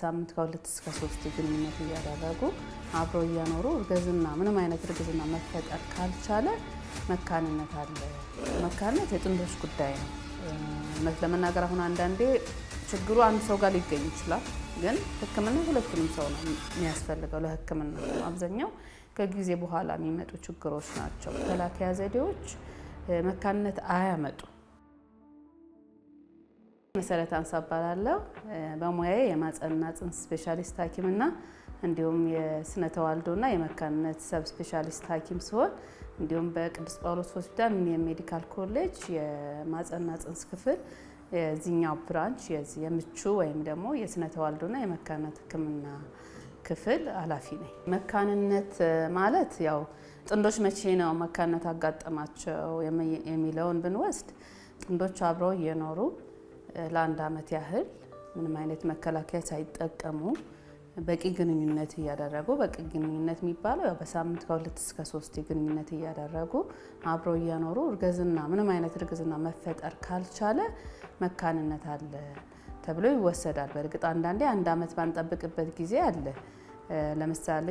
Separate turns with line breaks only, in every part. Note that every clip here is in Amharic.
በሳምንት ከ2 እስከ 3 ግንኙነት እያደረጉ አብረው እየኖሩ እርግዝና ምንም አይነት እርግዝና መፈጠር ካልቻለ መካንነት አለ። መካንነት የጥንዶች ጉዳይ ነው። እውነት ለመናገር አሁን አንዳንዴ ችግሩ አንድ ሰው ጋር ሊገኝ ይችላል፣ ግን ሕክምና ሁለቱንም ሰው ነው የሚያስፈልገው። ለሕክምና አብዛኛው ከጊዜ በኋላ የሚመጡ ችግሮች ናቸው። መከላከያ ዘዴዎች መካንነት አያመጡ። መሰረት አንሳ እባላለሁ። በሙያዬ የማህጸንና ጽንስ ስፔሻሊስት ሐኪምና እንዲሁም የስነ ተዋልዶና የመካንነት ሰብ ስፔሻሊስት ሐኪም ሲሆን እንዲሁም በቅዱስ ጳውሎስ ሆስፒታል የሜዲካል ኮሌጅ የማህጸንና ጽንስ ክፍል የዚህኛው ብራንች የምቹ ወይም ደግሞ የስነ ተዋልዶና የመካንነት ሕክምና ክፍል ኃላፊ ነኝ። መካንነት ማለት ያው ጥንዶች መቼ ነው መካንነት አጋጠማቸው የሚለውን ብንወስድ ጥንዶች አብረው እየኖሩ ለአንድ ዓመት ያህል ምንም አይነት መከላከያ ሳይጠቀሙ በቂ ግንኙነት እያደረጉ በቂ ግንኙነት የሚባለው ያው በሳምንት ከ2 እስከ 3 ግንኙነት እያደረጉ አብረው እየኖሩ እርግዝና ምንም አይነት እርግዝና መፈጠር ካልቻለ መካንነት አለ ተብሎ ይወሰዳል። በእርግጥ አንዳንዴ አንድ ዓመት ባንጠብቅበት ጊዜ አለ። ለምሳሌ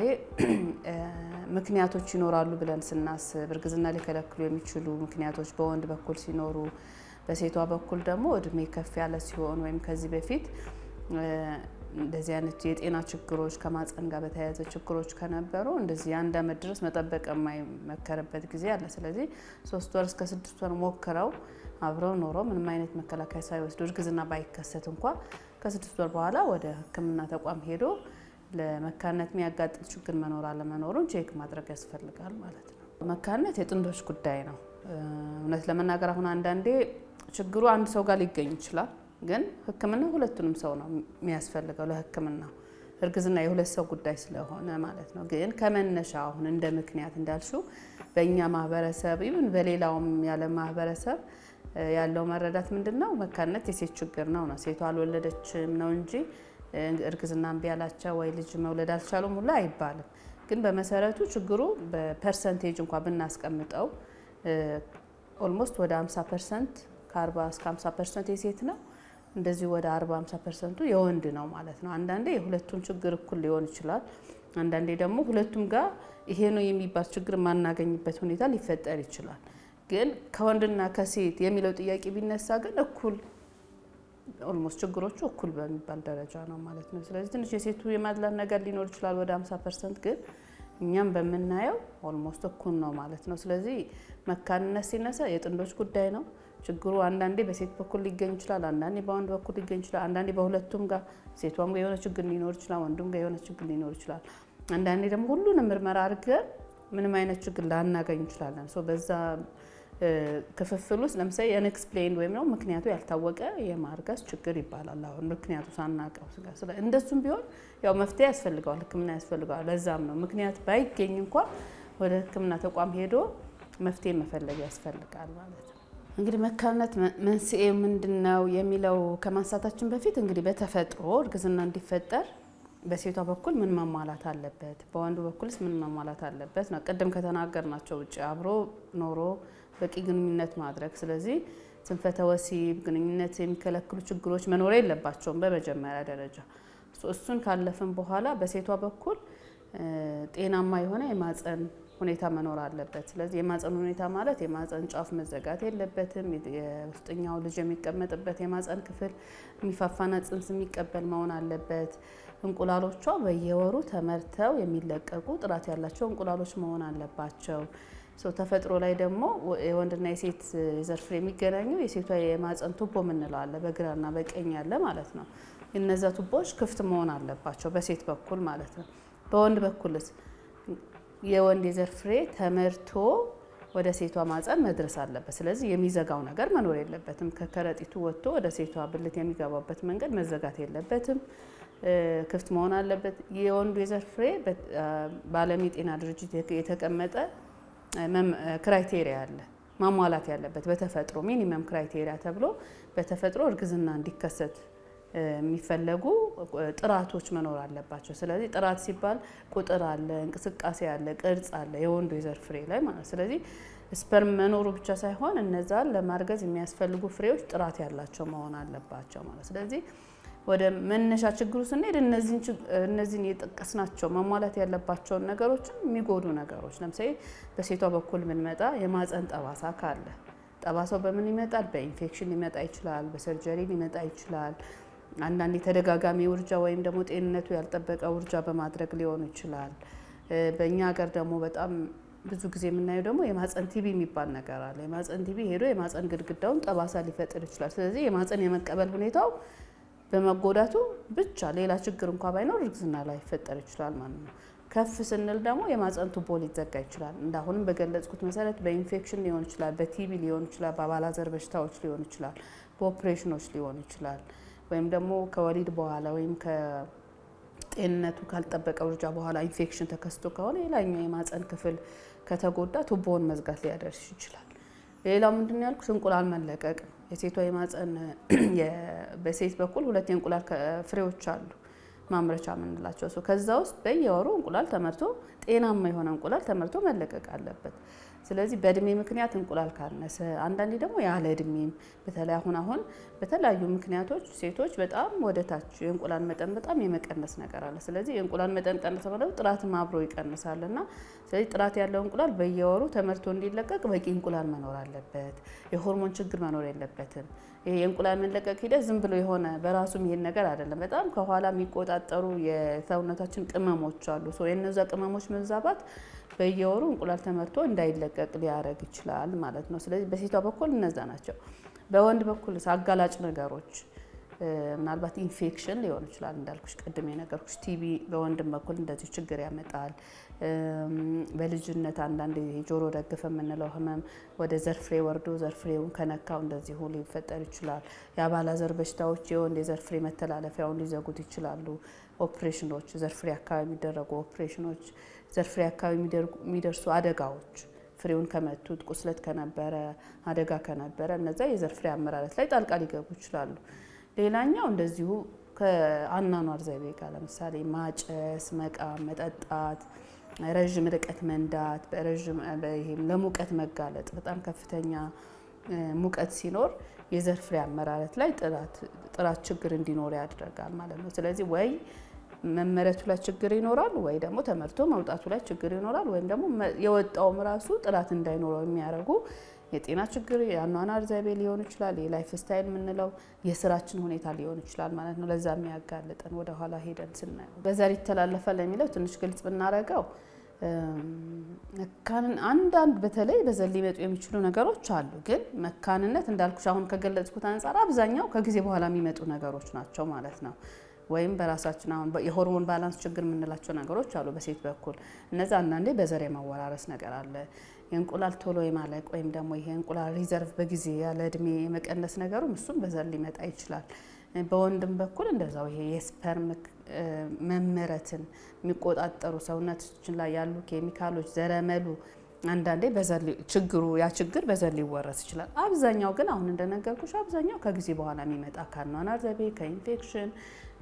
ምክንያቶች ይኖራሉ ብለን ስናስብ እርግዝና ሊከለክሉ የሚችሉ ምክንያቶች በወንድ በኩል ሲኖሩ፣ በሴቷ በኩል ደግሞ እድሜ ከፍ ያለ ሲሆን ወይም ከዚህ በፊት እንደዚህ አይነት የጤና ችግሮች ከማህጸን ጋር በተያያዘ ችግሮች ከነበሩ እንደዚህ አንድ ዓመት ድረስ መጠበቅ የማይመከርበት ጊዜ አለ። ስለዚህ 3 ወር እስከ 6 ወር ሞክረው አብረው ኖረው ምንም አይነት መከላከያ ሳይወስዱ እርግዝና ባይከሰት እንኳን ከ6 ወር በኋላ ወደ ሕክምና ተቋም ሄዶ ለመካንነት የሚያጋጥም ችግር መኖር አለመኖሩን ቼክ ማድረግ ያስፈልጋል ማለት ነው። መካንነት የጥንዶች ጉዳይ ነው። እውነት ለመናገር አሁን አንዳንዴ ችግሩ አንድ ሰው ጋር ሊገኝ ይችላል፣ ግን ሕክምና ሁለቱንም ሰው ነው የሚያስፈልገው ለሕክምና እርግዝና የሁለት ሰው ጉዳይ ስለሆነ ማለት ነው። ግን ከመነሻ አሁን እንደ ምክንያት እንዳልሽው በእኛ ማህበረሰብ ይሁን በሌላውም ያለ ማህበረሰብ ያለው መረዳት ምንድነው መካንነት የሴት ችግር ነው። ሴቷ አልወለደችም ነው እንጂ እርግዝና እምቢ አላቸው ወይ ልጅ መውለድ አልቻሉም ሁላ አይባልም። ግን በመሰረቱ ችግሩ በፐርሰንቴጅ እንኳን ብናስቀምጠው ኦልሞስት ወደ 50% ከ40 እስከ 50% የሴት ነው፣ እንደዚህ ወደ 40-50% የወንድ ነው ማለት ነው። አንዳንዴ የሁለቱም ችግር እኩል ሊሆን ይችላል። አንዳንዴ ደግሞ ሁለቱም ጋር ይሄ ነው የሚባል ችግር ማናገኝበት ሁኔታ ሊፈጠር ይችላል። ግን ከወንድና ከሴት የሚለው ጥያቄ ቢነሳ ግን እኩል ኦልሞስት ችግሮቹ እኩል በሚባል ደረጃ ነው ማለት ነው። ስለዚህ ትንሽ የሴቱ የማድላት ነገር ሊኖር ይችላል ወደ 50%፣ ግን እኛም በምናየው ኦልሞስት እኩል ነው ማለት ነው። ስለዚህ መካንነት ሲነሳ የጥንዶች ጉዳይ ነው። ችግሩ አንዳንዴ በሴት በኩል ሊገኝ ይችላል፣ አንዳንዴ በወንድ በኩል ሊገኝ ይችላል፣ አንዳንዴ በሁለቱም ጋር ሴቷም ጋር የሆነ ችግር ሊኖር ይችላል፣ ወንዱም ጋር የሆነ ችግር ሊኖር ይችላል። አንዳንዴ ደግሞ ሁሉንም ምርመራ አድርገን ምንም አይነት ችግር ላናገኝ እንችላለን። በዛ ክፍፍል ውስጥ ለምሳሌ አንኤክስፕሌይንድ ወይም ነው ምክንያቱ ያልታወቀ የማርገዝ ችግር ይባላል። አሁን ምክንያቱ ሳናቀው እንደሱም ቢሆን ያው መፍትሄ ያስፈልገዋል፣ ሕክምና ያስፈልገዋል። ለዛም ነው ምክንያት ባይገኝ እንኳን ወደ ሕክምና ተቋም ሄዶ መፍትሄ መፈለግ ያስፈልጋል ማለት ነው። እንግዲህ መካንነት መንስኤ ምንድነው የሚለው ከማንሳታችን በፊት እንግዲህ በተፈጥሮ እርግዝና እንዲፈጠር በሴቷ በኩል ምን መሟላት አለበት፣ በወንዱ በኩልስ ምን መሟላት አለበት ነው። ቅድም ከተናገርናቸው ውጭ አብሮ ኖሮ በቂ ግንኙነት ማድረግ፣ ስለዚህ ስንፈተ ወሲብ ግንኙነት የሚከለክሉ ችግሮች መኖር የለባቸውም በመጀመሪያ ደረጃ። እሱን ካለፍን በኋላ በሴቷ በኩል ጤናማ የሆነ የማህጸን ሁኔታ መኖር አለበት። ስለዚህ የማህጸን ሁኔታ ማለት የማህጸን ጫፍ መዘጋት የለበትም። የውስጠኛው ልጅ የሚቀመጥበት የማህጸን ክፍል የሚፋፋና ጽንስ የሚቀበል መሆን አለበት። እንቁላሎቿ በየወሩ ተመርተው የሚለቀቁ ጥራት ያላቸው እንቁላሎች መሆን አለባቸው። ተፈጥሮ ላይ ደግሞ የወንድና የሴት የዘር ፍሬ የሚገናኙ የሴቷ የማህጸን ቱቦ የምንለው አለ፣ በግራና በቀኝ ያለ ማለት ነው። እነዛ ቱቦዎች ክፍት መሆን አለባቸው በሴት በኩል ማለት ነው። በወንድ በኩልስ የወንድ የዘር ፍሬ ተመርቶ ወደ ሴቷ ማህጸን መድረስ አለበት። ስለዚህ የሚዘጋው ነገር መኖር የለበትም። ከከረጢቱ ወጥቶ ወደ ሴቷ ብልት የሚገባበት መንገድ መዘጋት የለበትም፣ ክፍት መሆን አለበት። የወንዱ የዘር ፍሬ በዓለም የጤና ድርጅት የተቀመጠ ክራይቴሪያ አለ ማሟላት ያለበት በተፈጥሮ ሚኒመም ክራይቴሪያ ተብሎ በተፈጥሮ እርግዝና እንዲከሰት የሚፈለጉ ጥራቶች መኖር አለባቸው። ስለዚህ ጥራት ሲባል ቁጥር አለ፣ እንቅስቃሴ አለ፣ ቅርጽ አለ የወንዱ የዘር ፍሬ ላይ ማለት። ስለዚህ ስፐርም መኖሩ ብቻ ሳይሆን እነዛን ለማርገዝ የሚያስፈልጉ ፍሬዎች ጥራት ያላቸው መሆን አለባቸው ማለት። ስለዚህ ወደ መነሻ ችግሩ ስንሄድ እነዚህን የጠቀስናቸው መሟላት ያለባቸውን ነገሮችን የሚጎዱ ነገሮች ለምሳሌ በሴቷ በኩል ብንመጣ የማህፀን ጠባሳ ካለ ጠባሳው በምን ይመጣል? በኢንፌክሽን ሊመጣ ይችላል፣ በሰርጀሪ ሊመጣ ይችላል። አንዳንዴ ተደጋጋሚ ውርጃ ወይም ደግሞ ጤንነቱ ያልጠበቀ ውርጃ በማድረግ ሊሆን ይችላል። በእኛ ሀገር ደግሞ በጣም ብዙ ጊዜ የምናየው ደግሞ የማህፀን ቲቢ የሚባል ነገር አለ። የማህፀን ቲቢ ሄዶ የማህፀን ግድግዳውን ጠባሳ ሊፈጥር ይችላል። ስለዚህ የማህፀን የመቀበል ሁኔታው በመጎዳቱ ብቻ ሌላ ችግር እንኳን ባይኖር እርግዝና ላይ ይፈጠር ይችላል ማለት ነው። ከፍ ስንል ደግሞ የማህፀን ቱቦ ሊዘጋ ይችላል። እንዳሁንም በገለጽኩት መሰረት በኢንፌክሽን ሊሆን ይችላል፣ በቲቢ ሊሆን ይችላል፣ በአባላዘር በሽታዎች ሊሆን ይችላል፣ በኦፕሬሽኖች ሊሆን ይችላል፣ ወይም ደግሞ ከወሊድ በኋላ ወይም ጤንነቱ ካልጠበቀ ውርጃ በኋላ ኢንፌክሽን ተከስቶ ከሆነ የላይኛው የማህፀን ክፍል ከተጎዳ ቱቦውን መዝጋት ሊያደርስ ይችላል። ሌላው ምንድነው ያልኩት እንቁላል መለቀቅ። የሴቷ የማህፀን በሴት በኩል 2 የእንቁላል ፍሬዎች አሉ ማምረቻ የምንላቸው። ከዛ ውስጥ በየወሩ እንቁላል ተመርቶ ጤናማ የሆነ እንቁላል ተመርቶ መለቀቅ አለበት። ስለዚህ በእድሜ ምክንያት እንቁላል ካነሰ፣ አንዳንዴ ደግሞ ያለ እድሜም በተለይ አሁን በተለያዩ ምክንያቶች ሴቶች በጣም ወደታች የእንቁላል መጠን በጣም የመቀነስ ነገር አለ። ስለዚህ የእንቁላል መጠን ቀነሰ ማለት ጥራትም አብሮ ይቀንሳልና ስለዚህ ጥራት ያለው እንቁላል በየወሩ ተመርቶ እንዲለቀቅ በቂ እንቁላል መኖር አለበት። የሆርሞን ችግር መኖር የለበትም። ይሄ የእንቁላል መለቀቅ ሂደት ዝም ብሎ የሆነ በራሱ ይሄን ነገር አይደለም። በጣም ከኋላ የሚቆጣጠሩ የሰውነታችን ቅመሞች አሉ። የነዛ ቅመሞች መዛባት በየወሩ እንቁላል ተመርቶ እንዳይለቀቅ ሊያደርግ ይችላል ማለት ነው። ስለዚህ በሴቷ በኩል እነዛ ናቸው። በወንድ በኩል አጋላጭ ነገሮች ምናልባት ኢንፌክሽን ሊሆን ይችላል። እንዳልኩሽ ቅድም የነገርኩሽ ቲቢ በወንድም በኩል እንደዚህ ችግር ያመጣል። በልጅነት አንዳንድ ጆሮ ደግፍ የምንለው ህመም ወደ ዘርፍሬ ወርዶ ዘርፍሬውን ከነካው እንደዚህ ሁሉ ሊፈጠር ይችላል። የአባላዘር በሽታዎች የወንድ የዘርፍሬ መተላለፊያውን ሊዘጉት ይችላሉ። ኦፕሬሽኖች፣ ዘርፍሬ አካባቢ የሚደረጉ ኦፕሬሽኖች፣ ዘርፍሬ አካባቢ የሚደርሱ አደጋዎች፣ ፍሬውን ከመቱት ቁስለት ከነበረ አደጋ ከነበረ እነዛ የዘርፍሬ አመራረት ላይ ጣልቃ ሊገቡ ይችላሉ። ሌላኛው እንደዚሁ ከአኗኗር ዘይቤ ጋር ለምሳሌ ማጨስ፣ መቃም፣ መጠጣት፣ ረዥም ርቀት መንዳት፣ ለሙቀት መጋለጥ፣ በጣም ከፍተኛ ሙቀት ሲኖር የዘርፍሬ አመራረት ላይ ጥራት ችግር እንዲኖር ያደርጋል ማለት ነው። ስለዚህ ወይ መመረቱ ላይ ችግር ይኖራል፣ ወይ ደግሞ ተመርቶ መውጣቱ ላይ ችግር ይኖራል፣ ወይም ደግሞ የወጣውም ራሱ ጥራት እንዳይኖረው የሚያደርጉ የጤና ችግር የአኗኗር ዘይቤ ሊሆን ይችላል፣ የላይፍ ስታይል የምንለው የስራችን ሁኔታ ሊሆን ይችላል ማለት ነው። ለዛ የሚያጋልጠን ወደ ኋላ ሄደን ስናየው በዘር ይተላለፋል የሚለው ትንሽ ግልጽ ብናረገው አንዳንድ በተለይ በዘር ሊመጡ የሚችሉ ነገሮች አሉ። ግን መካንነት እንዳልኩሽ አሁን ከገለጽኩት አንጻር አብዛኛው ከጊዜ በኋላ የሚመጡ ነገሮች ናቸው ማለት ነው። ወይም በራሳችን አሁን የሆርሞን ባላንስ ችግር የምንላቸው ነገሮች አሉ በሴት በኩል እነዛ አንዳንዴ በዘር የመወራረስ ነገር አለ። የእንቁላል ቶሎ የማለቅ ወይም ደግሞ ይሄ እንቁላል ሪዘርቭ በጊዜ ያለ እድሜ የመቀነስ ነገሩም እሱም በዘር ሊመጣ ይችላል። በወንድም በኩል እንደዛው ይሄ የስፐርም መመረትን የሚቆጣጠሩ ሰውነታችን ላይ ያሉ ኬሚካሎች ዘረመሉ አንዳንዴ በዘር ችግር በዘር ሊወረስ ይችላል። አብዛኛው ግን አሁን እንደነገርኩሽ አብዛኛው ከጊዜ በኋላ የሚመጣ ከአኗኗር ዘይቤ ከኢንፌክሽን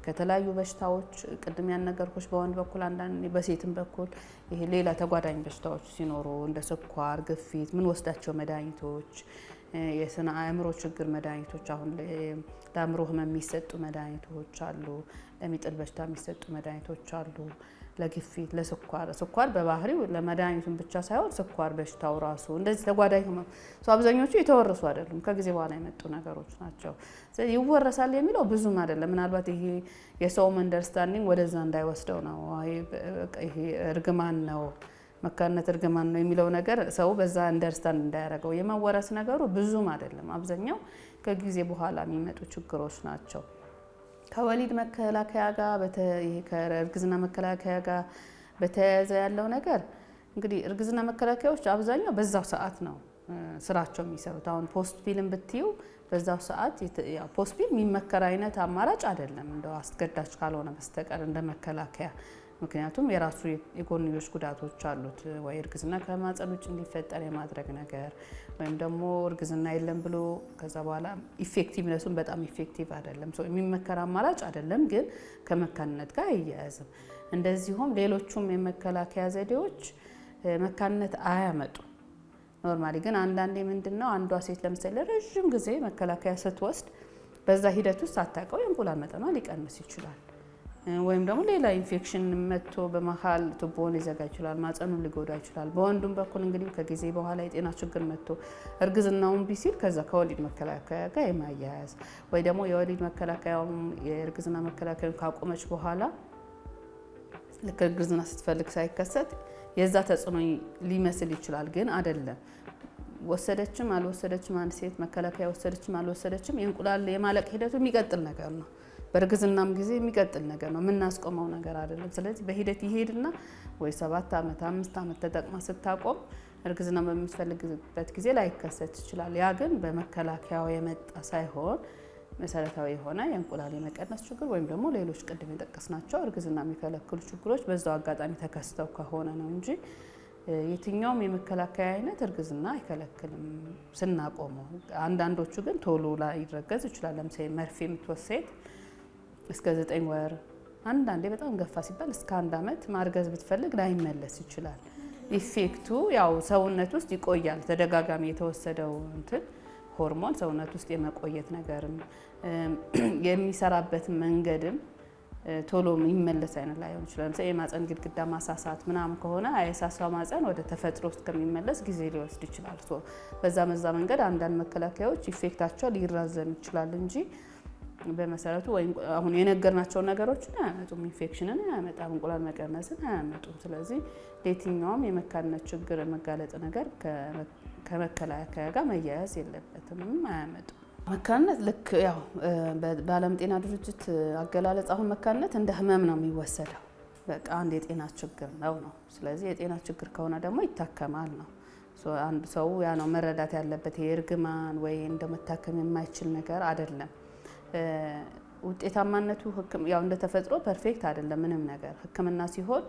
ከተለያዩ በሽታዎች ቅድም ያነገርኩሽ በወንድ በኩል አንዳንዴ በሴትም በኩል ይሄ ሌላ ተጓዳኝ በሽታዎች ሲኖሩ እንደ ስኳር፣ ግፊት ምን ወስዳቸው መድኃኒቶች የስነ አእምሮ ችግር መድኃኒቶች አሁን ለአእምሮ ህመም የሚሰጡ መድኃኒቶች አሉ። ለሚጥል በሽታ የሚሰጡ መድኃኒቶች አሉ። ለግፊት፣ ለስኳር በባህሪው ለመድኃኒቱን ብቻ ሳይሆን ስኳር በሽታው ራሱ እንደዚህ ተጓዳኝ ህመም አብዛኞቹ የተወረሱ አይደሉም፣ ከጊዜ በኋላ የመጡ ነገሮች ናቸው። ስለዚህ ይወረሳል የሚለው ብዙም አይደለም። ምናልባት ይሄ የሰው አንደርስታንዲንግ ወደዛ እንዳይወስደው ነው። ይሄ እርግማን ነው መካንነት እርግማን ነው የሚለው ነገር ሰው በዛ አንደርስታንድ እንዳያደርገው የመወረስ ነገሩ ብዙም አይደለም። አብዛኛው ከጊዜ በኋላ የሚመጡ ችግሮች ናቸው። ከወሊድ መከላከያ ጋር ከእርግዝና መከላከያ ጋር በተያያዘ ያለው ነገር እንግዲህ እርግዝና መከላከያዎች አብዛኛው በዛው ሰዓት ነው ስራቸው የሚሰሩት። አሁን ፖስት ፒልን ብትዩ በዛው ሰዓት ፖስት ፒል የሚመከር አይነት አማራጭ አይደለም እንደው አስገዳጅ ካልሆነ በስተቀር እንደ መከላከያ። ምክንያቱም የራሱ የጎንዮሽ ጉዳቶች አሉት። ወይ እርግዝና ከማህፀን ውጭ እንዲፈጠር የማድረግ ነገር ወይም ደግሞ እርግዝና የለም ብሎ ከዛ በኋላ ኢፌክቲቭነሱን በጣም ኢፌክቲቭ አይደለም። የሚመከር አማራጭ አይደለም፣ ግን ከመካንነት ጋር አይያያዝም። እንደዚሁም ሌሎቹም የመከላከያ ዘዴዎች መካንነት አያመጡም። ኖርማሊ ግን አንዳንዴ ምንድነው አንዷ ሴት ለምሳሌ ረዥም ጊዜ መከላከያ ስትወስድ በዛ ሂደት ውስጥ ሳታውቀው የእንቁላል መጠኗ ሊቀንስ ይችላል። ወይም ደግሞ ሌላ ኢንፌክሽን መጥቶ በመሀል ቱቦውን ሊዘጋ ይችላል፣ ማጸኑን ሊጎዳ ይችላል። በወንዱም በኩል እንግዲህ ከጊዜ በኋላ የጤና ችግር መጥቶ እርግዝናውን ቢሲል ከዛ ከወሊድ መከላከያ ጋር የማያያዝ ወይ ደግሞ የወሊድ መከላከያውን የእርግዝና መከላከያ ካቆመች በኋላ ልክ እርግዝና ስትፈልግ ሳይከሰት የዛ ተጽዕኖ ሊመስል ይችላል፣ ግን አይደለም። ወሰደችም አልወሰደችም አንድ ሴት መከላከያ ወሰደችም አልወሰደችም የእንቁላል የማለቅ ሂደቱ የሚቀጥል ነገር ነው። በእርግዝናም ጊዜ የሚቀጥል ነገር ነው፣ የምናስቆመው ነገር አይደለም። ስለዚህ በሂደት ይሄድና ወይ 7 ዓመት 5 ዓመት ተጠቅማ ስታቆም እርግዝና በምትፈልግበት ጊዜ ላይከሰት ይችላል። ያ ግን በመከላከያው የመጣ ሳይሆን መሰረታዊ የሆነ የእንቁላል የመቀነስ ችግር ወይም ደግሞ ሌሎች ቅድም የጠቀስናቸው እርግዝና የሚከለክሉ ችግሮች በዛው አጋጣሚ ተከስተው ከሆነ ነው እንጂ የትኛውም የመከላከያ አይነት እርግዝና አይከለክልም ስናቆመው። አንዳንዶቹ ግን ቶሎ ላይረገዝ ይችላል። ለምሳሌ መርፌ የምትወስድ እስከ 9 ወር አንዳንዴ በጣም ገፋ ሲባል እስከ 1 ዓመት ማርገዝ ብትፈልግ ላይመለስ ይችላል። ኢፌክቱ ያው ሰውነት ውስጥ ይቆያል። ተደጋጋሚ የተወሰደው ሆርሞን ሰውነት ውስጥ የመቆየት ነገርም የሚሰራበት መንገድም ቶሎ የሚመለስ አይነት ላይሆን ይችላል። ለምሳሌ የማፀን ግድግዳ ማሳሳት ምናምን ከሆነ የሳሳው ማፀን ወደ ተፈጥሮ ውስጥ ከሚመለስ ጊዜ ሊወስድ ይችላል። በዛ መንገድ አንዳንድ መከላከያዎች ኢፌክታቸው ሊራዘም ይችላል እንጂ በመሰረቱ ወይም አሁን የነገርናቸው ነገሮችን አያመጡም። ኢንፌክሽንን አያመጣም፣ እንቁላል መቀነስን አያመጡም። ስለዚህ ለየትኛውም የመካንነት ችግር መጋለጥ ነገር ከመከላከያ ጋር መያያዝ የለበትም፣ አያመጡም። መካንነት ልክ ያው በዓለም ጤና ድርጅት አገላለጽ አሁን መካንነት እንደ ህመም ነው የሚወሰደው። በቃ አንድ የጤና ችግር ነው። ስለዚህ የጤና ችግር ከሆነ ደግሞ ይታከማል ነው። አንድ ሰው ያ ነው መረዳት ያለበት። የእርግማን ወይ እንደመታከም የማይችል ነገር አይደለም። ውጤታማነቱ ያው እንደ ተፈጥሮ ፐርፌክት አይደለም ምንም ነገር። ህክምና ሲሆን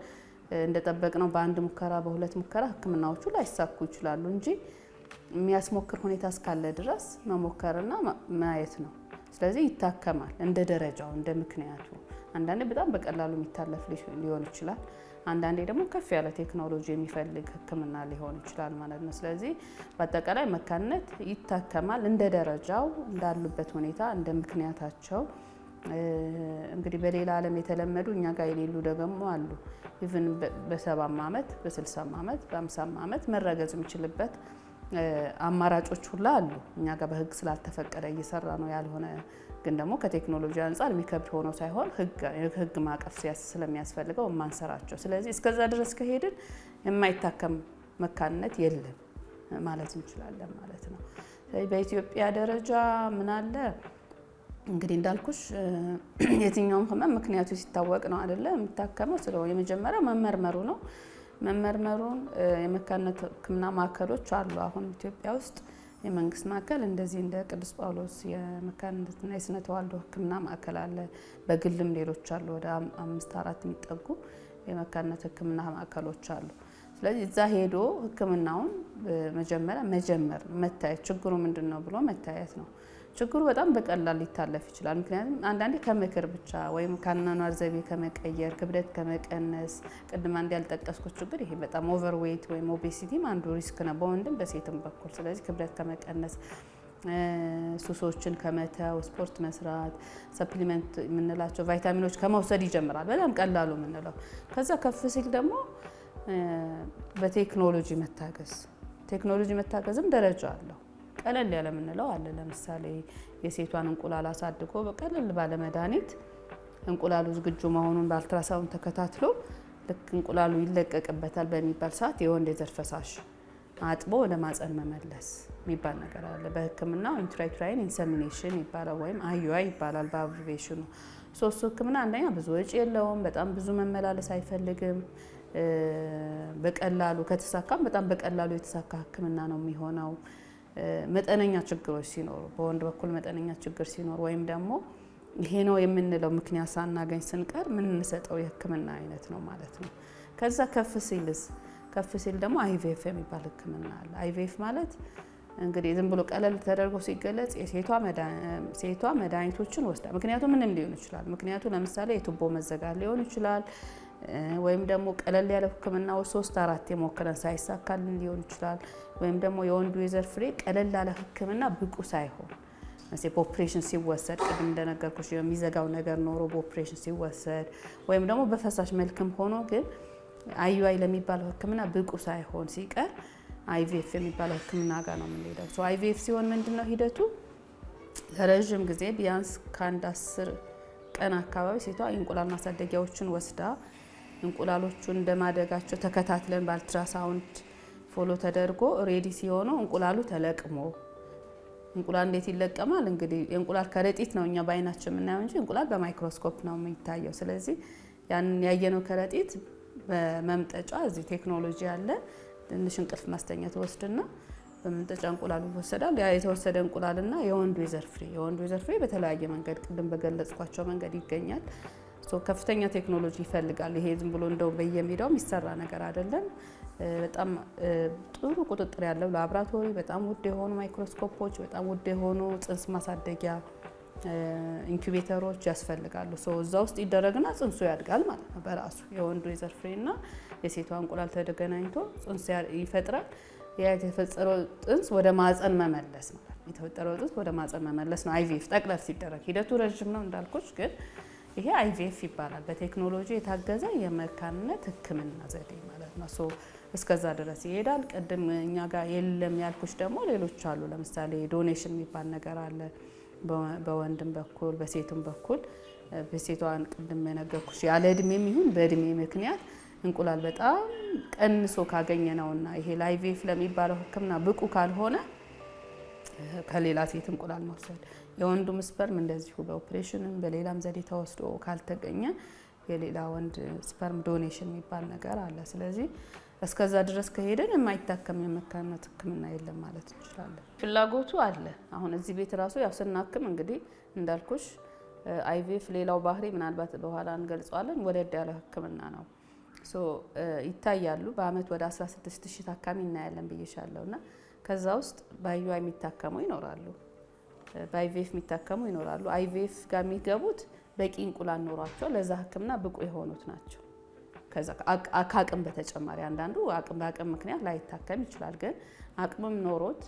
እንደጠበቅነው በአንድ ሙከራ በሁለት ሙከራ ህክምናዎቹ ላይሳኩ ይችላሉ እንጂ የሚያስሞክር ሁኔታ እስካለ ድረስ መሞከርና ማየት ነው። ስለዚህ ይታከማል እንደ ደረጃው እንደ ምክንያቱ። አንዳንዴ በጣም በቀላሉ የሚታለፍ ሊሆን ይችላል። አንዳንዴ ደግሞ ከፍ ያለ ቴክኖሎጂ የሚፈልግ ህክምና ሊሆን ይችላል ማለት ነው። ስለዚህ በአጠቃላይ መካንነት ይታከማል እንደ ደረጃው እንዳሉበት ሁኔታ እንደ ምክንያታቸው። እንግዲህ በሌላ ዓለም የተለመዱ እኛ ጋር የሌሉ ደግሞ አሉ። ኢቭን በ70 ዓመት በ60 ዓመት በ50 ዓመት መረገዝ የሚችልበት አማራጮች ሁላ አሉ። እኛ ጋር በህግ ስላልተፈቀደ እየሰራ ነው ያልሆነ ግን ደግሞ ከቴክኖሎጂ አንጻር የሚከብድ ሆኖ ሳይሆን ህግ ማዕቀፍ ስለሚያስፈልገው የማንሰራቸው። ስለዚህ እስከዛ ድረስ ከሄድን የማይታከም መካንነት የለም ማለት እንችላለን ማለት ነው። በኢትዮጵያ ደረጃ ምን አለ እንግዲህ እንዳልኩሽ የትኛውም ህመም ምክንያቱ ሲታወቅ ነው አይደለ የሚታከመው። ስለሆነ የመጀመሪያው መመርመሩ ነው። መመርመሩን የመካንነት ህክምና ማዕከሎች አሉ አሁን ኢትዮጵያ ውስጥ የመንግስት ማዕከል እንደዚህ እንደ ቅዱስ ጳውሎስ የመካንነትና የስነ ተዋልዶ ህክምና ማዕከል አለ። በግልም ሌሎች አሉ ወደ 5-4 የሚጠጉ የመካንነት ህክምና ማዕከሎች አሉ። ስለዚህ እዛ ሄዶ ህክምናውን መጀመር መታየት ችግሩ ምንድነው ብሎ መታየት ነው። ችግሩ በጣም በቀላል ሊታለፍ ይችላል። ምክንያቱም አንዳንዴ ከምክር ብቻ ወይም ከአኗኗር ዘይቤ ከመቀየር ክብደት ከመቀነስ ቅድም አንድ ያልጠቀስኩት ችግር ይሄ በጣም ኦቨርዌይት ወይም ኦቤሲቲም አንዱ ሪስክ ነው በወንድም በሴትም በኩል። ስለዚህ ክብደት ከመቀነስ ሱሶችን ከመተው ስፖርት መስራት ሰፕሊመንት የምንላቸው ቫይታሚኖች ከመውሰድ ይጀምራል። በጣም ቀላሉ የምንለው ከዛ ከፍ ሲል ደግሞ በቴክኖሎጂ መታገዝም ደረጃ አለው። ቀለል ያለ የምንለው አለ። ለምሳሌ የሴቷን እንቁላል አሳድጎ በቀለል ባለ መድኃኒት እንቁላሉ ዝግጁ መሆኑን በአልትራሳውንድ ተከታትሎ ልክ እንቁላሉ ይለቀቅበታል በሚባል ሰዓት የወንድ የዘር ፈሳሽ አጥቦ ወደ ማፀን መመለስ የሚባል ነገር አለ። በህክምናው ኢንትራዩተራይን ኢንሰሚኔሽን ይባላል ወይም IUI ይባላል በአብሪቬሽኑ። ሶስቱ ህክምና አንደኛ ብዙ ወጪ የለውም፣ በጣም ብዙ መመላለስ አይፈልግም። በቀላሉ ከተሳካም በጣም በቀላሉ የተሳካ ህክምና ነው የሚሆነው። መጠነኛ ችግሮች ሲኖሩ በወንድ በኩል መጠነኛ ችግር ሲኖር ወይም ደግሞ ይሄ ነው የምንለው ምክንያት ሳናገኝ ስንቀር የምንሰጠው የህክምና አይነት ነው ማለት ነው። ከዛ ከፍ ሲል ደግሞ IVF የሚባል ህክምና አለ። IVF ማለት እንግዲህ ዝም ብሎ ቀለል ተደርጎ ሲገለጽ ሴቷ መድኃኒቶችን ወስዳ ምክንያቱም ምንም ሊሆን ይችላል። ምክንያቱ ለምሳሌ የቱቦ መዘጋት ሊሆን ይችላል ወይም ደግሞ ቀለል ያለ ህክምናው 3-4 የሞከረን ሳይሳካልን ሊሆን ይችላል። ወይም ደግሞ የወንዱ የዘር ፍሬ ቀለል ያለ ህክምና ብቁ ሳይሆን በኦፕሬሽን ሲወሰድ ቅድም እንደነገርኩሽ የሚዘጋው ነገር ኖሮ በኦፕሬሽን ሲወሰድ ወይም ደግሞ በፈሳሽ መልክም ሆኖ ግን IUI ለሚባለው ሕክምና ብቁ ሳይሆን ሲቀር IVF የሚባለው ሕክምና ጋር ነው የምንሄደው። IVF ሲሆን ምንድነው ሂደቱ? ለረጅም ጊዜ ቢያንስ ከአንድ 10 ቀን አካባቢ ሴቷ የእንቁላል ማሳደጊያዎችን ወስዳ እንቁላሎቹን እንደማደጋቸው ተከታትለን በአልትራሳውንድ ፎሎ ተደርጎ ሬዲ ሲሆኑ እንቁላሉ ተለቅሞ እንቁላል እንዴት ይለቀማል? እንግዲህ የእንቁላል ከረጢት ነው እኛ በአይናችን የምናየው እንጂ እንቁላል በማይክሮስኮፕ ነው የሚታየው። ስለዚህ ያንን ያየነው ከረጢት በመምጠጫ እዚህ ቴክኖሎጂ አለ። ትንሽ እንቅልፍ ማስተኛት ወስድና በመምጠጫ እንቁላሉ ይወሰዳል። ያ የተወሰደ እንቁላልና የወንዱ የዘር ፍሬ በተለያየ መንገድ ቅድም በገለጽኳቸው መንገድ ይገኛል። ከፍተኛ ቴክኖሎጂ ይፈልጋል። ይሄ ዝም ብሎ እንደው በየሜዳው የሚሰራ ነገር አይደለም። በጣም ጥሩ ቁጥጥር ያለው ላብራቶሪ፣ በጣም ውድ የሆኑ ማይክሮስኮፖች፣ በጣም ውድ የሆኑ ጽንስ ማሳደጊያ ኢንኩቤተሮች ያስፈልጋሉ። እዛ ውስጥ ይደረግና ጽንሱ ያድጋል ማለት ነው በራሱ የወንዱ የዘር ፍሬና የሴቷ እንቁላል ተገናኝቶ ጽንስ ይፈጥራል። ያ የተፈጠረው ጽንስ ወደ ማህፀን መመለስ ነው። የተፈጠረው ጽንስ ወደ ማህፀን መመለስ ነው IVF ጠቅለል ሲደረግ። ሂደቱ ረጅም ነው እንዳልኩሽ፣ ግን ይሄ IVF ይባላል። በቴክኖሎጂ የታገዘ የመካንነት ሕክምና ዘዴ ማለት ነው። እስከዛ ድረስ ይሄዳል። ቅድም እኛ ጋር የለም ያልኩሽ ደግሞ ሌሎች አሉ። ለምሳሌ ዶኔሽን የሚባል ነገር አለ። በወንድም በኩል በሴቱም በኩል በሴቷን ቅድም የነገርኩሽ ያለ እድሜም ይሁን በእድሜ ምክንያት እንቁላል በጣም ቀንሶ ካገኘ ነውና ይሄ IVF ለሚባለው ሕክምና ብቁ ካልሆነ ከሌላ ሴት እንቁላል መውሰድ፣ የወንዱም ስፐርም እንደዚሁ በኦፕሬሽንም በሌላም ዘዴ ተወስዶ ካልተገኘ የሌላ ወንድ ስፐርም ዶኔሽን የሚባል ነገር አለ። ስለዚህ እስከዛ ድረስ ከሄደን የማይታከም የመካንነት ሕክምና የለም ማለት እንችላለን። ፍላጎቱ አለ። አሁን እዚህ ቤት ራሱ ያው ስናክም እንግዲህ እንዳልኩሽ IVF ሌላው ባህሪ ምናልባት በኋላ እንገልጸዋለን፣ ወደድ ያለ ሕክምና ነው። ይታያሉ። በአመት ወደ 16000 ታካሚ እናያለን ብዬሻለሁ። እና ከዛ ውስጥ በIUI የሚታከሙ ይኖራሉ፣ በIVF የሚታከሙ ይኖራሉ። IVF ጋር የሚገቡት በቂ እንቁላል ኖሯቸው ለዛ ሕክምና ብቁ የሆኑት ናቸው። ከዛ ከአቅም በተጨማሪ አንዳንዱ በአቅም ምክንያት ላይታከም ይችላል። ግን አቅምም ኖሮት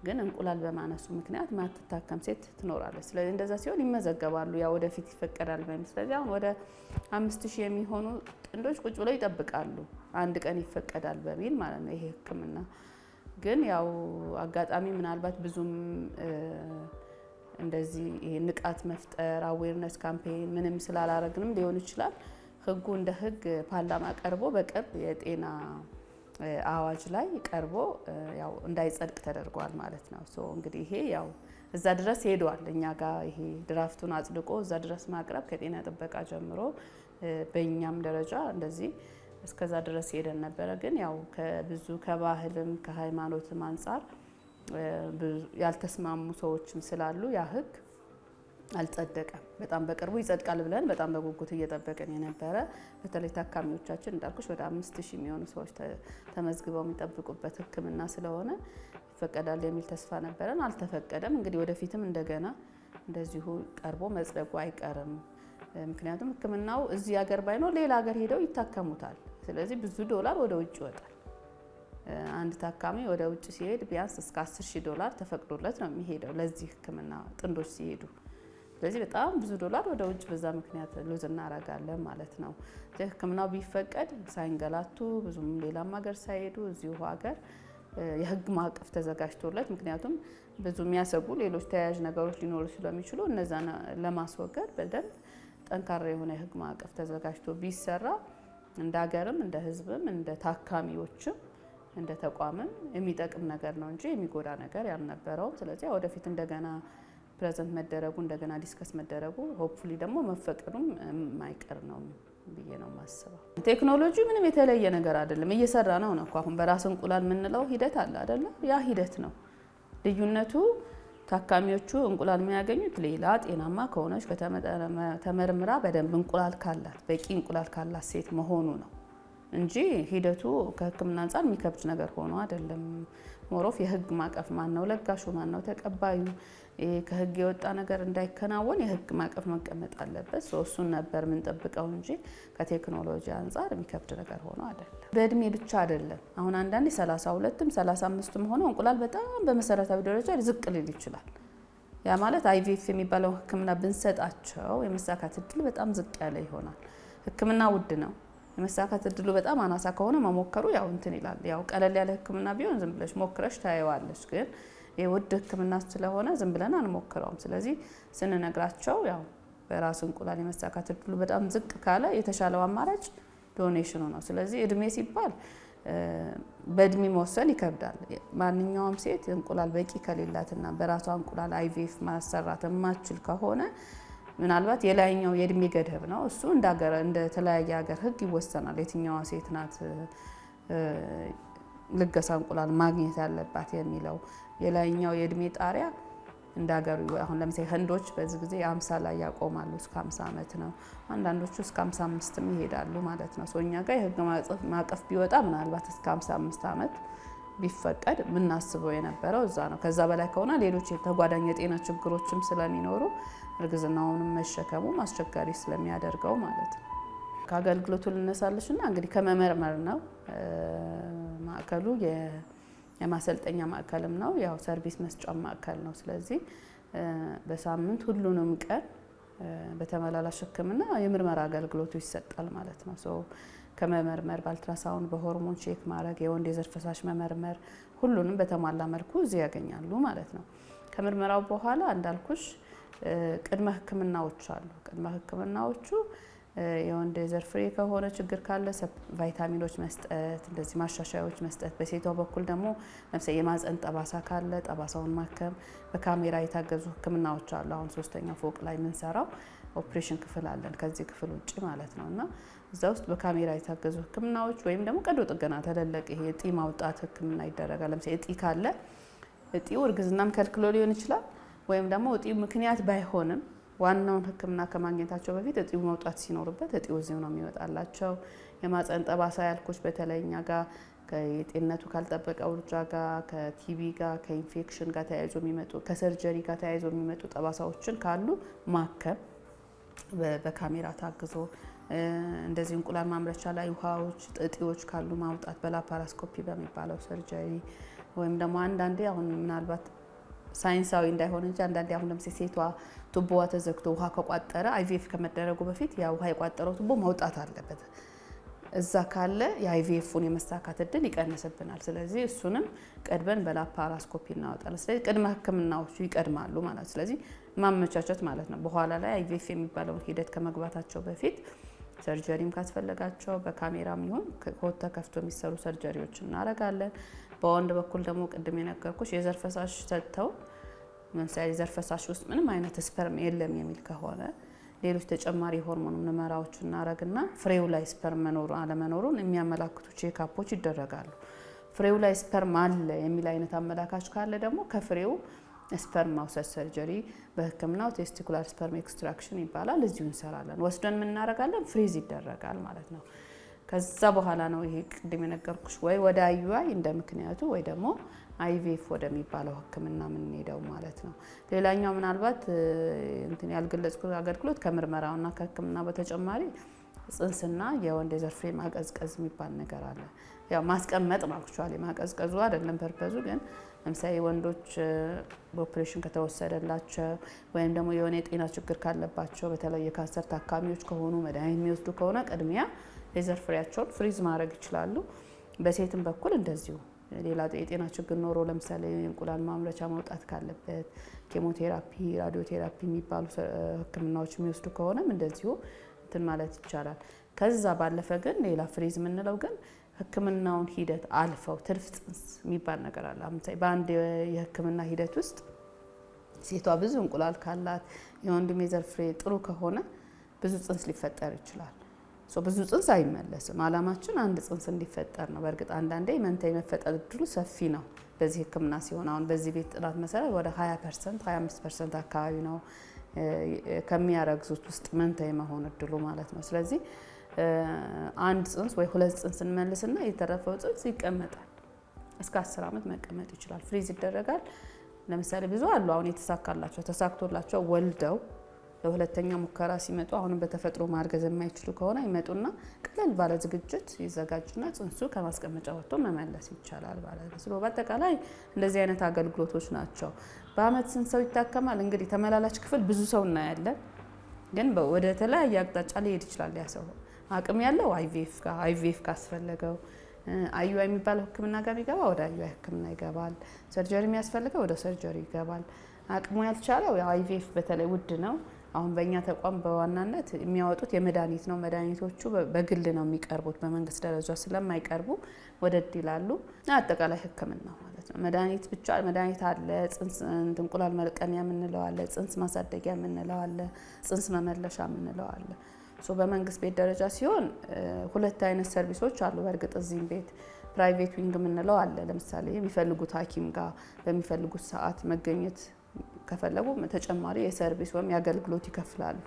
ግን እንቁላል በማነሱ ምክንያት ማትታከም ሴት ትኖራለች። ስለዚህ እንደዛ ሲሆን ይመዘገባሉ። ያ ወደፊት ይፈቀዳል ማለት። ስለዚህ አሁን ወደ 5000 የሚሆኑ ጥንዶች ቁጭ ብለው ይጠብቃሉ አንድ ቀን ይፈቀዳል በሚል ማለት ነው ይሄ ሕክምና። ግን ያው አጋጣሚ ምናልባት ብዙም እንደዚህ ይሄ ንቃት መፍጠር አዌርነስ ካምፔን ምንም ስላላረግንም ሊሆን ይችላል። ህጉ እንደ ህግ ፓርላማ ቀርቦ በቅርብ የጤና አዋጅ ላይ ቀርቦ ያው እንዳይጸድቅ ተደርጓል ማለት ነው። እንግዲህ ይሄ ያው እዛ ድረስ ሄዷል። እኛ ጋር ይሄ ድራፍቱን አጽድቆ እዛ ድረስ ማቅረብ ከጤና ጥበቃ ጀምሮ በእኛም ደረጃ እንደዚህ እስከዛ ድረስ ሄደን ነበረ። ግን ያው ከብዙ ከባህልም ከሃይማኖትም አንጻር ያልተስማሙ ሰዎችም ስላሉ ያ ህግ አልጸደቀም። በጣም በቅርቡ ይጸድቃል ብለን በጣም በጉጉት እየጠበቅን የነበረ በተለይ ታካሚዎቻችን እንዳልኩሽ ወደ 5000 የሚሆኑ ሰዎች ተመዝግበው የሚጠብቁበት ሕክምና ስለሆነ ይፈቀዳል የሚል ተስፋ ነበረን። አልተፈቀደም። እንግዲህ ወደፊትም እንደገና እንደዚሁ ቀርቦ መጽደቁ አይቀርም። ምክንያቱም ሕክምናው እዚህ ሀገር ባይኖር ሌላ ሀገር ሄደው ይታከሙታል። ስለዚህ ብዙ ዶላር ወደ ውጭ ይወጣል። አንድ ታካሚ ወደ ውጭ ሲሄድ ቢያንስ እስከ $10,000 ተፈቅዶለት ነው የሚሄደው ለዚህ ሕክምና ጥንዶች ሲሄዱ። ስለዚህ በጣም ብዙ ዶላር ወደ ውጭ በዛ ምክንያት ሉዝ እናረጋለን ማለት ነው። ሕክምናው ቢፈቀድ ሳይንገላቱ ብዙም ሌላም ሀገር ሳይሄዱ እዚሁ ሀገር የህግ ማዕቀፍ ተዘጋጅቶለት፣ ምክንያቱም ብዙ የሚያሰጉ ሌሎች ተያያዥ ነገሮች ሊኖሩ ስለሚችሉ እነዛን ለማስወገድ በደንብ ጠንካራ የሆነ የህግ ማዕቀፍ ተዘጋጅቶ ቢሰራ እንደ ሀገርም እንደ ህዝብም እንደ ታካሚዎችም እንደ ተቋምም የሚጠቅም ነገር ነው እንጂ የሚጎዳ ነገር ያልነበረው። ስለዚህ ወደፊት እንደገና ፕሬዘንት መደረጉ እንደገና ዲስከስ መደረጉ ሆፕፉሊ ደግሞ መፈቀዱም የማይቀር ነው ብዬ ነው የማስበው። ቴክኖሎጂ ምንም የተለየ ነገር አይደለም፣ እየሰራ ነው እኮ። አሁን በራስ እንቁላል የምንለው ሂደት አለ አይደለ? ያ ሂደት ነው ልዩነቱ። ታካሚዎቹ እንቁላል የሚያገኙት ሌላ ጤናማ ከሆነች ተመርምራ በደንብ እንቁላል ካላት በቂ እንቁላል ካላት ሴት መሆኑ ነው እንጂ ሂደቱ ከህክምና አንጻር የሚከብድ ነገር ሆኖ አይደለም። ሞሮፍ የህግ ማዕቀፍ ማነው ለጋሹ ማነው ተቀባዩ፣ ከህግ የወጣ ነገር እንዳይከናወን የህግ ማዕቀፍ መቀመጥ አለበት። እሱን ነበር የምንጠብቀው እንጂ ከቴክኖሎጂ አንጻር የሚከብድ ነገር ሆኖ አይደለም። በእድሜ ብቻ አይደለም። አሁን አንዳንዴ 32ም 35ም ሆኖ እንቁላል በጣም በመሰረታዊ ደረጃ ዝቅ ሊል ይችላል። ያ ማለት አይቪኤፍ የሚባለው ህክምና ብንሰጣቸው የመሳካት እድል በጣም ዝቅ ያለ ይሆናል። ህክምና ውድ ነው። የመሳካት እድሉ በጣም አናሳ ከሆነ መሞከሩ ያው እንትን ይላል። ያው ቀለል ያለ ህክምና ቢሆን ዝም ብለሽ ሞክረሽ ታየዋለሽ። ግን የውድ ህክምና ስለሆነ ዝም ብለን አንሞክረውም። ስለዚህ ስንነግራቸው ያው በራስ እንቁላል የመሳካት እድሉ በጣም ዝቅ ካለ የተሻለው አማራጭ ዶኔሽኑ ነው። ስለዚህ እድሜ ሲባል በእድሜ መወሰን ይከብዳል። ማንኛውም ሴት እንቁላል በቂ ከሌላትና በራሷ እንቁላል አይቪኤፍ ማሰራት የማትችል ከሆነ ምናልባት የላይኛው የእድሜ ገደብ ነው። እሱ እንደ ተለያየ ሀገር ህግ ይወሰናል። የትኛዋ ሴት ናት ልገሳ እንቁላል ማግኘት ያለባት የሚለው የላይኛው የእድሜ ጣሪያ እንደ ሀገሩ አሁን ለምሳሌ ህንዶች በዚህ ጊዜ 50 ላይ ያቆማሉ፣ እስከ 50 ዓመት ነው። አንዳንዶቹ እስከ 55ም ይሄዳሉ ማለት ነው። እኛ ጋር የህግ ማዕቀፍ ቢወጣ ምናልባት እስከ 55 ዓመት ቢፈቀድ የምናስበው የነበረው እዛ ነው። ከዛ በላይ ከሆነ ሌሎች የተጓዳኝ የጤና ችግሮችም ስለሚኖሩ እርግዝናውንም መሸከሙ አስቸጋሪ ስለሚያደርገው ማለት ነው። ከአገልግሎቱ ልነሳለሽና እንግዲህ ከመመርመር ነው። ማዕከሉ የማሰልጠኛ ማዕከልም ነው፣ ያው ሰርቪስ መስጫ ማዕከል ነው። ስለዚህ በሳምንት ሁሉንም ቀን በተመላላሽ ህክምና የምርመራ አገልግሎቱ ይሰጣል ማለት ነው። ከመመርመር በአልትራሳውንድ በሆርሞን ቼክ ማድረግ የወንድ የዘር ፈሳሽ መመርመር ሁሉንም በተሟላ መልኩ እዚህ ያገኛሉ ማለት ነው። ከምርመራው በኋላ እንዳልኩሽ ቅድመ ህክምናዎች አሉ። ቅድመ ህክምናዎቹ የወንድ የዘር ፍሬ ከሆነ ችግር ካለ ቫይታሚኖች መስጠት፣ እንደዚህ ማሻሻያዎች መስጠት። በሴቷ በኩል ደግሞ ለምሳሌ የማህፀን ጠባሳ ካለ ጠባሳውን ማከም። በካሜራ የታገዙ ህክምናዎች አሉ። አሁን 3ኛ ፎቅ ላይ የምንሰራው ኦፕሬሽን ክፍል አለን ከዚህ ክፍል ውጭ ማለት ነው። እና እዛ ውስጥ በካሜራ የታገዙ ህክምናዎች ወይም ደግሞ ቀዶ ጥገና ተለለቅ ይሄ እጢ ማውጣት ህክምና ይደረጋል። ለምሳሌ እጢ ካለ እጢው እርግዝናም ከልክሎ ሊሆን ይችላል፣ ወይም ደግሞ እጢው ምክንያት ባይሆንም ዋናውን ህክምና ከማግኘታቸው በፊት እጢው መውጣት ሲኖርበት እጢው እዚሁ ነው የሚወጣላቸው። የማህፀን ጠባሳ ያልኩሽ በተለይ እኛ ጋር ከጤንነቱ ካልጠበቀ ውርጃ ጋር፣ ከቲቢ ጋር፣ ከኢንፌክሽን ጋር ተያይዞ የሚመጡ ከሰርጀሪ ጋር ተያይዞ የሚመጡ ጠባሳዎችን ካሉ ማከም በካሜራ ታግዞ፣ እንደዚህ እንቁላል ማምረቻ ላይ ውሃዎች እጢዎች ካሉ ማውጣት በላፓራስኮፒ በሚባለው ሰርጀሪ። ወይም ደግሞ አንዳንዴ አሁን ምናልባት ሳይንሳዊ እንዳይሆን እንጂ አንዳንዴ አሁን ለምሳሌ ሴቷ ቱቦዋ ተዘግቶ ውሃ ከቋጠረ አይቪኤፍ ከመደረጉ በፊት ያ ውሃ የቋጠረው ቱቦ መውጣት አለበት። እዛ ካለ የአይቪኤፉን የመሳካት እድል ይቀንስብናል። ስለዚህ እሱንም ቀድበን በላፓራስኮፒ እናወጣለን። ስለዚህ ቅድመ ህክምናዎቹ ይቀድማሉ ማለት። ስለዚህ ማመቻቸት ማለት ነው። በኋላ ላይ አይቪኤፍ የሚባለውን ሂደት ከመግባታቸው በፊት ሰርጀሪም ካስፈለጋቸው በካሜራም ይሁን ከሆድ ተከፍቶ የሚሰሩ ሰርጀሪዎች እናደርጋለን። በወንድ በኩል ደግሞ ቅድም የነገርኩሽ የዘር ፈሳሽ ሰጥተው ለምሳሌ የዘር ፈሳሽ ውስጥ ምንም አይነት ስፐርም የለም የሚል ከሆነ ሌሎች ተጨማሪ ሆርሞን ምርመራዎች እናደርግና ፍሬው ላይ ስፐርም መኖሩ አለመኖሩን የሚያመላክቱ ቼክአፖች ይደረጋሉ። ፍሬው ላይ ስፐርም አለ የሚል አይነት አመላካች ካለ ደግሞ ከፍሬው ስፐርም ማውሰድ ሰርጀሪ በህክምናው ቴስቲኩላር ስፐርም ኤክስትራክሽን ይባላል። እዚሁ እንሰራለን። ወስደን ምን እናደርጋለን? ፍሪዝ ይደረጋል ማለት ነው። ከዛ በኋላ ነው ይሄ ቅድም የነገርኩሽ ወይ ወደ አዩአይ እንደ ምክንያቱ ወይ ደግሞ አይቪኤፍ ወደሚባለው ህክምና የምንሄደው ማለት ነው። ሌላኛው ምናልባት እንትን ያልገለጽኩት አገልግሎት ከምርመራውና ከህክምና በተጨማሪ ጽንስና የወንድ የዘር ፍሬ ማቀዝቀዝ የሚባል ነገር አለ። ያው ማስቀመጥ ነው አክቹአሊ ማቀዝቀዙ አይደለም ፐርፐዙ። ግን ለምሳሌ ወንዶች በኦፕሬሽን ከተወሰደላቸው ወይም ደግሞ የሆነ የጤና ችግር ካለባቸው በተለይ የካንሰር ታካሚዎች ከሆኑ መድኃኒት የሚወስዱ ከሆነ ቅድሚያ የዘር ፍሬያቸውን ፍሪዝ ማድረግ ይችላሉ። በሴትም በኩል እንደዚሁ ሌላ የጤና ችግር ኖሮ ለምሳሌ እንቁላል ማምረቻ መውጣት ካለበት ኬሞቴራፒ፣ ራዲዮቴራፒ የሚባሉ ህክምናዎች የሚወስዱ ከሆነም እንደዚሁ እንትን ማለት ይቻላል። ከዛ ባለፈ ግን ሌላ ፍሪዝ የምንለው ግን ህክምናውን ሂደት አልፈው ትርፍ ጽንስ የሚባል ነገር አለ። በአንድ የህክምና ሂደት ውስጥ ሴቷ ብዙ እንቁላል ካላት የወንድም የዘር ፍሬ ጥሩ ከሆነ ብዙ ጽንስ ሊፈጠር ይችላል። ብዙ ጽንስ አይመለስም። አላማችን አንድ ጽንስ እንዲፈጠር ነው። በእርግጥ አንዳንዴ መንታ የመፈጠር እድሉ ሰፊ ነው በዚህ ህክምና ሲሆን፣ አሁን በዚህ ቤት ጥናት መሰረት ወደ 20% 25% አካባቢ ነው ከሚያረግዙት ውስጥ መንታ የመሆን እድሉ ማለት ነው። ስለዚህ አንድ ጽንስ ወይ ሁለት ጽንስ እንመልስና የተረፈው ጽንስ ይቀመጣል። እስከ 10 ዓመት መቀመጥ ይችላል። ፍሪዝ ይደረጋል። ለምሳሌ ብዙ አሉ አሁን የተሳካላቸው ተሳክቶላቸው ወልደው ለሁለተኛ ሙከራ ሲመጡ አሁንም በተፈጥሮ ማርገዝ የማይችሉ ከሆነ ይመጡና ቀለል ባለ ዝግጅት ይዘጋጅና ጽንሱ ከማስቀመጫ ወጥቶ መመለስ ይቻላል ማለት ነው። ስለዚህ በአጠቃላይ እንደዚህ አይነት አገልግሎቶች ናቸው። በአመት ስንት ሰው ይታከማል? እንግዲህ ተመላላሽ ክፍል ብዙ ሰው እናያለን፣ ግን ወደ ተለያየ አቅጣጫ ሊሄድ ይችላል። ያ ሰው አቅም ያለው አይቪኤፍ ካስፈለገው አዩአይ የሚባለው ሕክምና ጋር ቢገባ ወደ አዩአይ ሕክምና ይገባል። ሰርጀሪ የሚያስፈልገው ወደ ሰርጀሪ ይገባል። አቅሙ ያልቻለው አይቪኤፍ በተለይ ውድ ነው። አሁን በእኛ ተቋም በዋናነት የሚያወጡት የመድኃኒት ነው። መድኃኒቶቹ በግል ነው የሚቀርቡት፣ በመንግስት ደረጃ ስለማይቀርቡ ወደድ ይላሉ። አጠቃላይ ሕክምና ማለት ነው። መድኃኒት ብቻ መድኃኒት አለ። ጽንስ እንቁላል መልቀሚያ የምንለው አለ፣ ጽንስ ማሳደጊያ የምንለው አለ፣ ጽንስ መመለሻ የምንለው አለ። በመንግስት ቤት ደረጃ ሲሆን ሁለት አይነት ሰርቪሶች አሉ። በእርግጥ እዚህም ቤት ፕራይቬት ዊንግ የምንለው አለ። ለምሳሌ የሚፈልጉት ሐኪም ጋር በሚፈልጉት ሰዓት መገኘት ከፈለጉ ተጨማሪ የሰርቪስ ወይም የአገልግሎት ይከፍላሉ።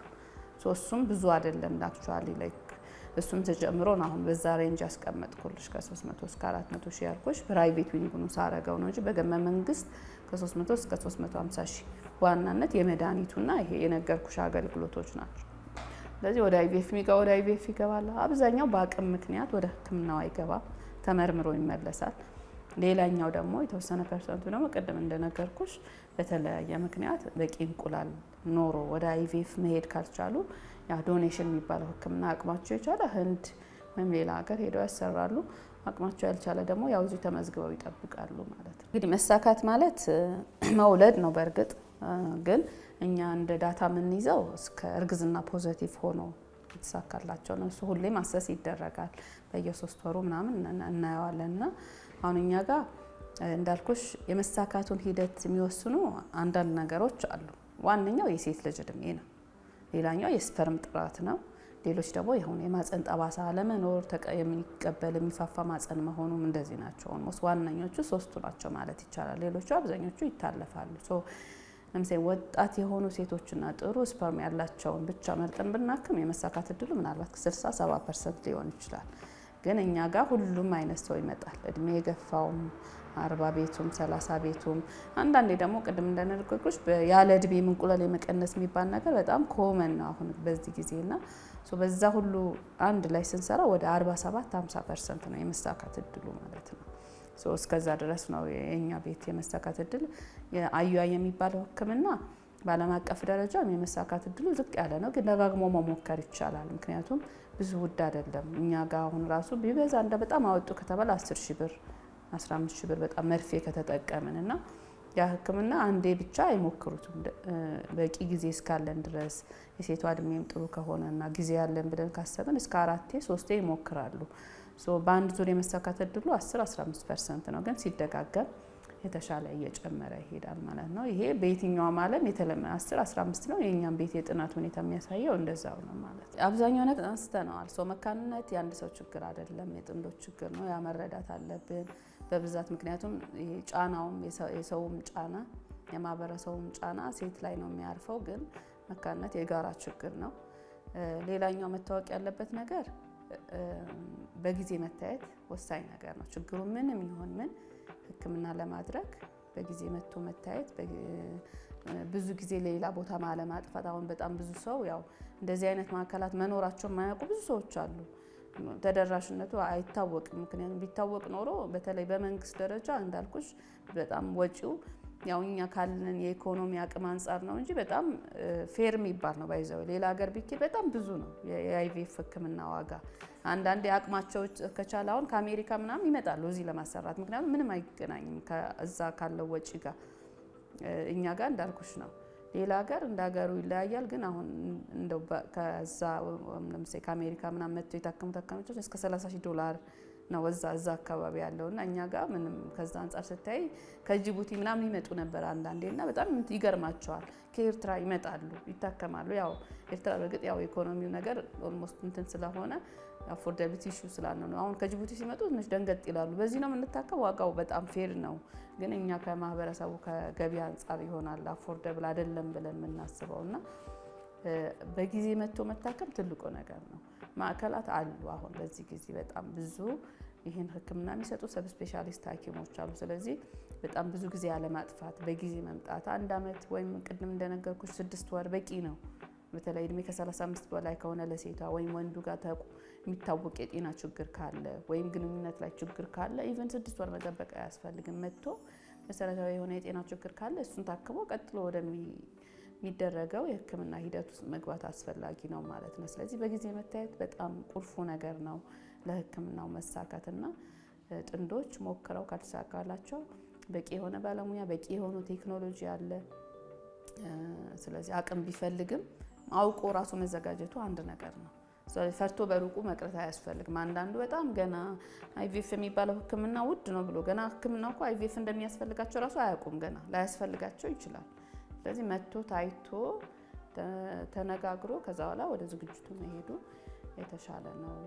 እሱም ብዙ አይደለም አክቹአሊ ላይክ እሱም ተጨምሮ ነው አሁን በዛ ሬንጅ ያስቀመጥኩልሽ ከ300 እስከ 400 ሺህ ያልኩሽ ፕራይቬት ዊንጉን ሳረገው ነው እንጂ በገመ መንግስት ከ300 እስከ 350 ሺህ ዋናነት የመድኃኒቱና ይሄ የነገርኩሽ አገልግሎቶች ናቸው። ስለዚህ ወደ አይቪኤፍ የሚገባ ወደ አይቪኤፍ ይገባል። አብዛኛው በአቅም ምክንያት ወደ ሕክምናው አይገባ፣ ተመርምሮ ይመለሳል። ሌላኛው ደግሞ የተወሰነ ፐርሰንቱ ደግሞ ቅድም እንደነገርኩሽ በተለያየ ምክንያት በቂ እንቁላል ኖሮ ወደ አይቪኤፍ መሄድ ካልቻሉ ያ ዶኔሽን የሚባለው ሕክምና አቅማቸው የቻለ ህንድ ወይም ሌላ ሀገር ሄደው ያሰራሉ። አቅማቸው ያልቻለ ደግሞ ያው እዚህ ተመዝግበው ይጠብቃሉ ማለት ነው። እንግዲህ መሳካት ማለት መውለድ ነው። በእርግጥ ግን እኛ እንደ ዳታ የምንይዘው እስከ እርግዝና ፖዚቲቭ ሆኖ የተሳካላቸው ነው። እሱ ሁሌም አሰስ ይደረጋል። በየ3 ወሩ ምናምን እናየዋለን። እና አሁን እኛ ጋር እንዳልኩሽ የመሳካቱን ሂደት የሚወስኑ አንዳንድ ነገሮች አሉ። ዋነኛው የሴት ልጅ እድሜ ነው። ሌላኛው የስፐርም ጥራት ነው። ሌሎች ደግሞ ይሁን የማፀን ጠባሳ አለመኖር፣ የሚቀበል የሚፋፋ ማፀን መሆኑም እንደዚህ ናቸው። ኦልሞስት ዋነኞቹ 3ቱ ናቸው ማለት ይቻላል። ሌሎቹ አብዛኞቹ ይታለፋሉ። ለምሳሌ ወጣት የሆኑ ሴቶችና ጥሩ ስፐርም ያላቸውን ብቻ መርጠን ብናክም የመሳካት እድሉ ምናልባት 60-70% ሊሆን ይችላል። ግን እኛ ጋር ሁሉም አይነት ሰው ይመጣል። እድሜ የገፋውም 40 ቤቱም 30 ቤቱም አንዳንዴ ደግሞ ቅድም እንደነገርኩሽ ያለ እድሜ እንቁላል የመቀነስ የሚባል ነገር በጣም ኮመን ነው አሁን በዚህ ጊዜና በዛ ሁሉ አንድ ላይ ስንሰራ ወደ 47-50% ነው የመሳካት እድሉ ማለት ነው። እስከዛ ድረስ ነው የኛ ቤት የመሳካት እድል። የአዩአይ የሚባለው ሕክምና በዓለም አቀፍ ደረጃ የመሳካት እድሉ ዝቅ ያለ ነው፣ ግን ደጋግሞ መሞከር ይቻላል። ምክንያቱም ብዙ ውድ አይደለም። እኛ ጋር አሁን ራሱ ቢበዛ እንደ በጣም አወጡ ከተባለ 10 ሺህ ብር 15 ሺህ ብር በጣም መርፌ ከተጠቀምን እና ያ ሕክምና አንዴ ብቻ አይሞክሩትም። በቂ ጊዜ እስካለን ድረስ የሴቷ እድሜም ጥሩ ከሆነና ጊዜ ያለን ብለን ካሰብን እስከ 4-3 ይሞክራሉ። በአንድ ዙር የመሳካት እድሉ 10-15% ነው፣ ግን ሲደጋገም የተሻለ እየጨመረ ይሄዳል ማለት ነው። ይሄ በየትኛውም ዓለም የተለመደ 10-15 ነው። የእኛም ቤት የጥናት ሁኔታ የሚያሳየው እንደዛው ነው ማለት ነው። አብዛኛው ነገር አንስተነዋል። መካንነት የአንድ ሰው ችግር አይደለም፣ የጥንዶች ችግር ነው። ያ መረዳት አለብን በብዛት ምክንያቱም ጫናውም የሰውም ጫና የማህበረሰቡም ጫና ሴት ላይ ነው የሚያርፈው። ግን መካንነት የጋራ ችግር ነው። ሌላኛው መታወቅ ያለበት ነገር በጊዜ መታየት ወሳኝ ነገር ነው። ችግሩ ምንም ይሁን ምን ሕክምና ለማድረግ በጊዜ መጥቶ መታየት፣ ብዙ ጊዜ ሌላ ቦታ ማለማጥፋት። አሁን በጣም ብዙ ሰው ያው እንደዚህ አይነት ማዕከላት መኖራቸው የማያውቁ ብዙ ሰዎች አሉ። ተደራሽነቱ አይታወቅም። ምክንያቱም ቢታወቅ ኖሮ በተለይ በመንግስት ደረጃ እንዳልኩሽ በጣም ወጪው ያው እኛ ካለን የኢኮኖሚ አቅም አንጻር ነው እንጂ በጣም ፌር የሚባል ነው። ባይዘው ሌላ ሀገር ቢኬድ በጣም ብዙ ነው የአይቪኤፍ ሕክምና ዋጋ። አንዳንዴ አቅማቸው ከቻለ አሁን ከአሜሪካ ምናምን ይመጣሉ እዚህ ለማሰራት፣ ምክንያቱም ምንም አይገናኝም ከዛ ካለው ወጪ ጋር። እኛ ጋር እንዳልኩሽ ነው። ሌላ ሀገር እንደ ሀገሩ ይለያያል። ግን አሁን እንደው ከዛ ለምሳሌ ከአሜሪካ ምናምን መጥቶ የታከሙ ታካሚዎች እስከ $30,000 ነው እዛ አካባቢ ያለውና እኛ ጋር ምንም ከዛ አንጻር ስታይ ከጅቡቲ ምናምን ይመጡ ነበር አንዳንዴና በጣም ይገርማቸዋል። ከኤርትራ ይመጣሉ ይታከማሉ። ያው ኤርትራ በእርግጥ ያው ኢኮኖሚው ነገር ኦልሞስት እንትን ስለሆነ አፎርዳቢሊቲ ኢሹ ስላለ ነው። አሁን ከጅቡቲ ሲመጡ ትንሽ ደንገጥ ይላሉ። በዚህ ነው የምንታከም፣ ዋጋው በጣም ፌር ነው። ግን እኛ ከማህበረሰቡ ከገቢ አንጻር ይሆናል አፎርዳብል አይደለም ብለን የምናስበውና በጊዜ መጥቶ መታከም ትልቁ ነገር ነው። ማዕከላት አሉ አሁን በዚህ ጊዜ በጣም ብዙ ይህን ሕክምና የሚሰጡ ሰብ ስፔሻሊስት ሐኪሞች አሉ። ስለዚህ በጣም ብዙ ጊዜ ያለማጥፋት በጊዜ መምጣት 1 ዓመት ወይም ቅድም እንደነገርኩሽ 6 ወር በቂ ነው። በተለይ እድሜ ከ35 በላይ ከሆነ ለሴቷ ወይም ወንዱ ጋር የሚታወቅ የጤና ችግር ካለ ወይም ግንኙነት ላይ ችግር ካለ ኢቨን 6 ወር መጠበቅ አያስፈልግም። መጥቶ መሰረታዊ የሆነ የጤና ችግር ካለ እሱን ታክሞ ቀጥሎ ወደሚደረገው የሕክምና ሂደት ውስጥ መግባት አስፈላጊ ነው ማለት ነው። ስለዚህ በጊዜ መታየት በጣም ቁልፉ ነገር ነው ለሕክምናው መሳካትና ጥንዶች ሞክረው ካልተሳካላቸው በቂ የሆነ ባለሙያ በቂ የሆነ ቴክኖሎጂ አለ። ስለዚህ አቅም ቢፈልግም አውቆ ራሱ መዘጋጀቱ አንድ ነገር ነው። ፈርቶ በሩቁ መቅረት አያስፈልግም። አንዳንዱ በጣም ገና አይቪኤፍ የሚባለው ሕክምና ውድ ነው ብሎ ገና ሕክምናው እኮ አይቪኤፍ እንደሚያስፈልጋቸው ራሱ አያውቁም። ገና ላያስፈልጋቸው ይችላል። ስለዚህ መጥቶ ታይቶ ተነጋግሮ ከዛ በኋላ ወደ ዝግጅቱ መሄዱ የተሻለ ነው።